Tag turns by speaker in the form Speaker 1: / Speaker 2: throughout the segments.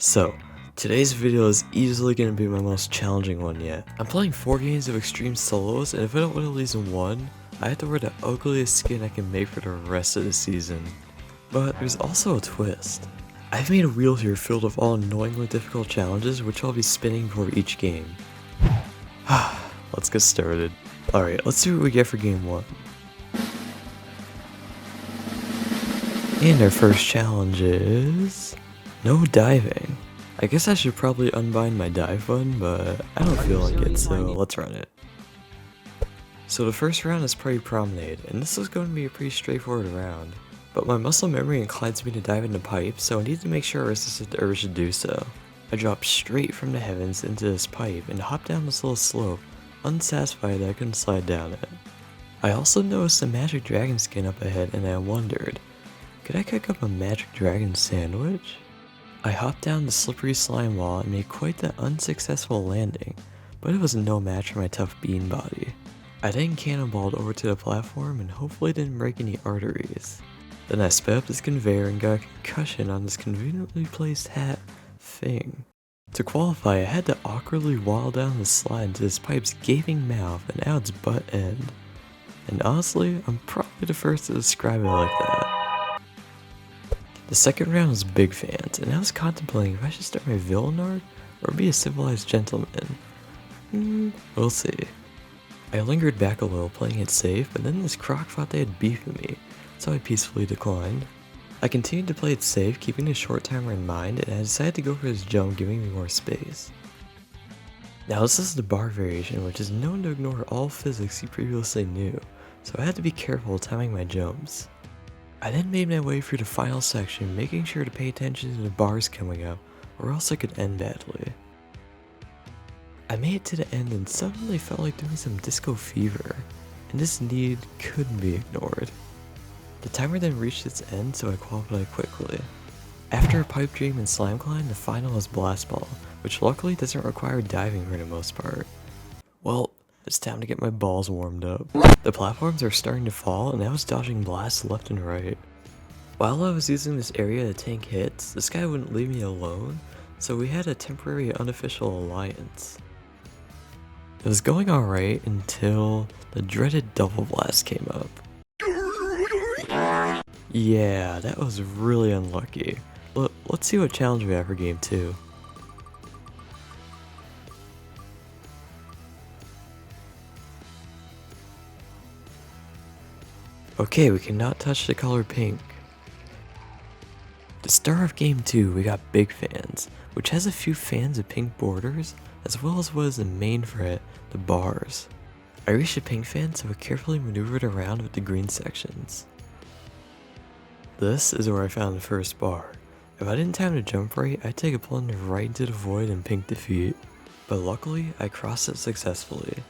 Speaker 1: So, today's video is easily going to be my most challenging one yet. I'm playing 4 games of extreme solos, and if I don't win at least one, I have to wear the ugliest skin I can make for the rest of the season. But there's also a twist. I've made a wheel here filled with all annoyingly difficult challenges which I'll be spinning before each game. Let's get started. Alright, let's see what we get for game 1. And our first challenge is no diving. I guess I should probably unbind my dive button, but I don't feel like it, so let's run it. So the first round is Prairie Promenade, and this is going to be a pretty straightforward round. But my muscle memory inclines me to dive into pipe, so I need to make sure I resisted the urge to do so. I drop straight from the heavens into this pipe and hop down this little slope, unsatisfied that I couldn't slide down it. I also noticed a magic dragon skin up ahead, and I wondered, could I cook up a magic dragon sandwich? I hopped down the slippery slime wall and made quite the unsuccessful landing, but it was no match for my tough bean body. I then cannonballed over to the platform and hopefully didn't break any arteries. Then I sped up this conveyor and got a concussion on this conveniently placed hat thing. To qualify, I had to awkwardly waddle down the slide to this pipe's gaping mouth and out its butt end. And honestly, I'm probably the first to describe it like that. The second round was big fans, and I was contemplating if I should start my villain arc or be a civilized gentleman. We'll see. I lingered back a little, playing it safe, but then this croc thought they had beef with me, so I peacefully declined. I continued to play it safe, keeping the short timer in mind, and I decided to go for this jump, giving me more space. Now this is the bar variation, which is known to ignore all physics you previously knew, so I had to be careful timing my jumps. I then made my way through the final section, making sure to pay attention to the bars coming up, or else it could end badly. I made it to the end and suddenly felt like doing some disco fever, and this need couldn't be ignored. The timer then reached its end, so I qualified quickly. After a pipe dream and slime climb, the final was blast ball, which luckily doesn't require diving for the most part. Well, it's time to get my balls warmed up. The platforms are starting to fall, and I was dodging blasts left and right. While I was using this area to tank hits, this guy wouldn't leave me alone, so we had a temporary unofficial alliance. It was going alright until the dreaded double blast came up. Yeah, that was really unlucky. Let's see what challenge we have for game 2. Okay, we cannot touch the color pink. To start off game 2, we got Big Fans, which has a few fans of pink borders, as well as what is the main for it, the bars. I reached the pink fan, so I carefully maneuvered around with the green sections. This is where I found the first bar. If I didn't time to jump right, I'd take a blunder right into the void and pink defeat. But luckily, I crossed it successfully.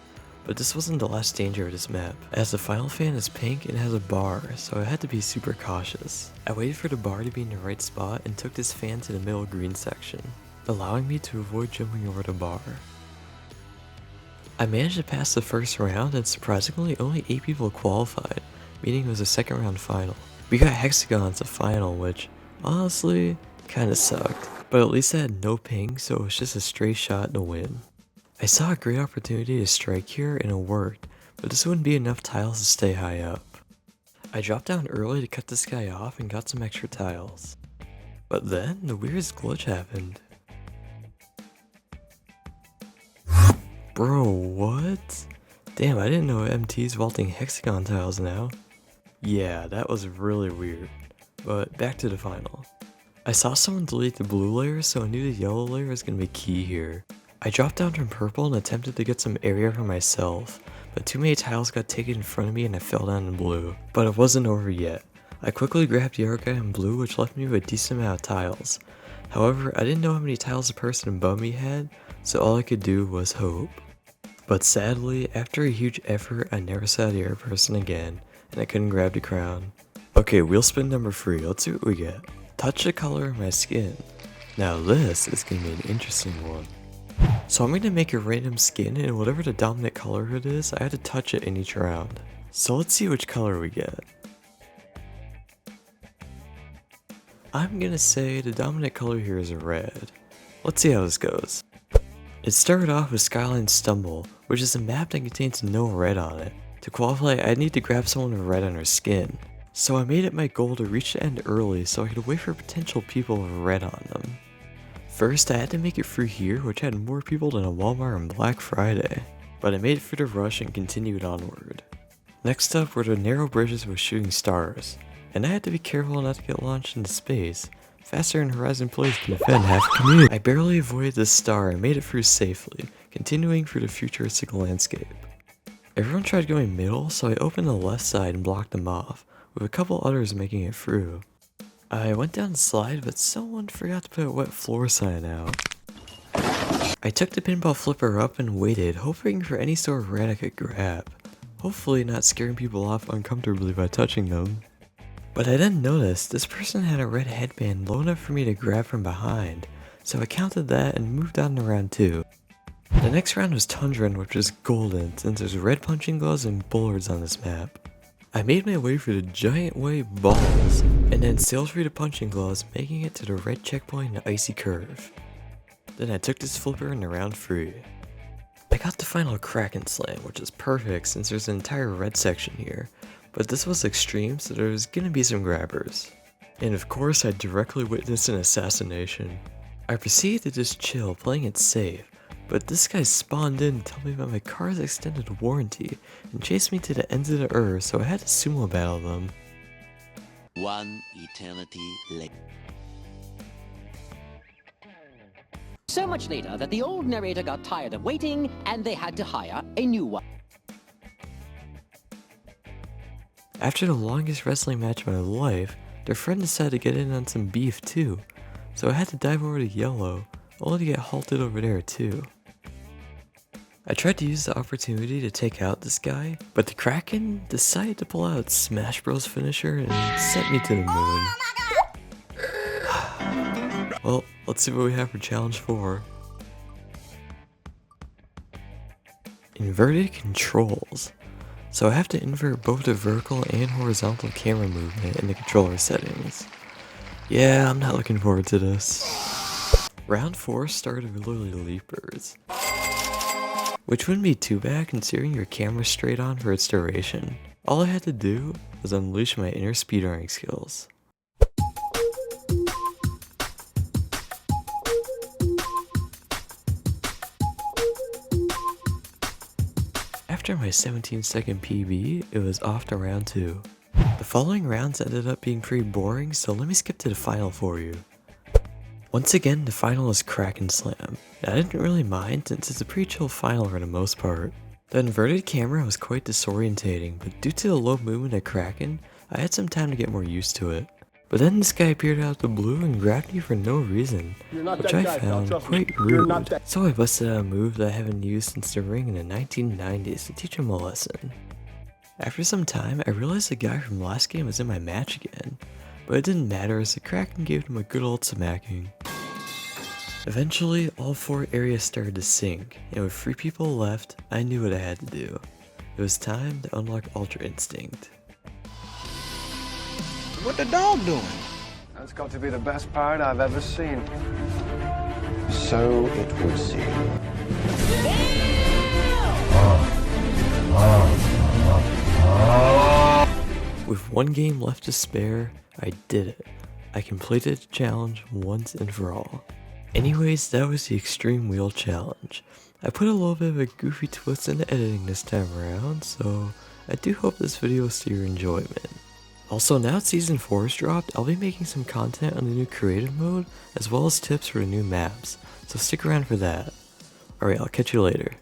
Speaker 1: But this wasn't the last danger of this map, as the final fan is pink and has a bar, so I had to be super cautious. I waited for the bar to be in the right spot and took this fan to the middle green section, allowing me to avoid jumping over the bar. I managed to pass the first round, and surprisingly only 8 people qualified, meaning it was a second round final. We got hexagons to final, which honestly kinda sucked, but at least I had no ping, so it was just a straight shot to win. I saw a great opportunity to strike here and it worked, but this wouldn't be enough tiles to stay high up. I dropped down early to cut this guy off and got some extra tiles. But then the weirdest glitch happened. Bro, what? Damn, I didn't know MT's vaulting hexagon tiles now. Yeah, that was really weird. But back to the final. I saw someone delete the blue layer, so I knew the yellow layer was gonna be key here. I dropped down from purple and attempted to get some area for myself, but too many tiles got taken in front of me and I fell down in blue. But it wasn't over yet. I quickly grabbed the other guy in blue, which left me with a decent amount of tiles. However, I didn't know how many tiles the person above me had, so all I could do was hope. But sadly, after a huge effort, I never saw the other person again, and I couldn't grab the crown. Okay, wheel spin number 3, let's see what we get. Touch the color of my skin. Now this is gonna be an interesting one. So I'm going to make a random skin, and whatever the dominant color it is, I had to touch it in each round. So let's see which color we get. I'm gonna say the dominant color here is red. Let's see how this goes. It started off with Skyline Stumble, which is a map that contains no red on it. To qualify, I'd need to grab someone with red on her skin. So I made it my goal to reach the end early so I could wait for potential people with red on them. First, I had to make it through here, which had more people than a Walmart on Black Friday. But I made it through the rush and continued onward. Next up were the narrow bridges with shooting stars, and I had to be careful not to get launched into space. Faster than Horizon players can defend half the community. I barely avoided the star and made it through safely, continuing through the futuristic landscape. Everyone tried going middle, so I opened the left side and blocked them off, with a couple others making it through. I went down the slide, but someone forgot to put a wet floor sign out. I took the pinball flipper up and waited, hoping for any sort of red I could grab. Hopefully not scaring people off uncomfortably by touching them. But I then noticed this person had a red headband low enough for me to grab from behind, so I counted that and moved on to round 2. The next round was Tundra, which is golden since there's red punching gloves and bullards on this map. I made my way through the giant wave balls, and then sailed through the punching gloves, making it to the red checkpoint and the icy curve. Then I took this flipper into round 3. I got the final Kraken Slam, which is perfect since there's an entire red section here, but this was extreme so there was gonna be some grabbers. And of course I directly witnessed an assassination. I proceeded to just chill, playing it safe, but this guy spawned in to tell me about my car's extended warranty and chased me to the ends of the earth, so I had to sumo battle them.
Speaker 2: One eternity later.
Speaker 3: So much later that the old narrator got tired of waiting and they had to hire a new one.
Speaker 1: After the longest wrestling match of my life, their friend decided to get in on some beef too, so I had to dive over to yellow, only to get halted over there too. I tried to use the opportunity to take out this guy, but the Kraken decided to pull out Smash Bros finisher and sent me to the moon. Well, let's see what we have for challenge 4. Inverted controls. So I have to invert both the vertical and horizontal camera movement in the controller settings. Yeah, I'm not looking forward to this. Round 4 started with literally leapers, which wouldn't be too bad considering your camera's straight on for its duration. All I had to do was unleash my inner speedrunning skills. After my 17-second PB, it was off to round 2. The following rounds ended up being pretty boring, so let me skip to the final for you. Once again, the final is Kraken Slam. I didn't really mind since it's a pretty chill final for the most part. The inverted camera was quite disorientating, but due to the low movement of Kraken, I had some time to get more used to it. But then this guy appeared out of the blue and grabbed me for no reason, which I found quite rude. So I busted out a move that I haven't used since the ring in the 1990s to teach him a lesson. After some time, I realized the guy from last game was in my match again, but it didn't matter as the Kraken gave him a good old smacking. Eventually, all 4 areas started to sink, and with 3 people left, I knew what I had to do. It was time to unlock Ultra Instinct.
Speaker 4: What the dog doing?
Speaker 5: That's got to be the best part I've ever seen.
Speaker 4: So it would seem.
Speaker 1: With 1 game left to spare, I did it. I completed the challenge once and for all. Anyways, that was the Extreme Wheel Challenge. I put a little bit of a goofy twist into editing this time around, so I do hope this video was to your enjoyment. Also, now that Season 4 is dropped, I'll be making some content on the new creative mode, as well as tips for the new maps, so stick around for that. Alright, I'll catch you later.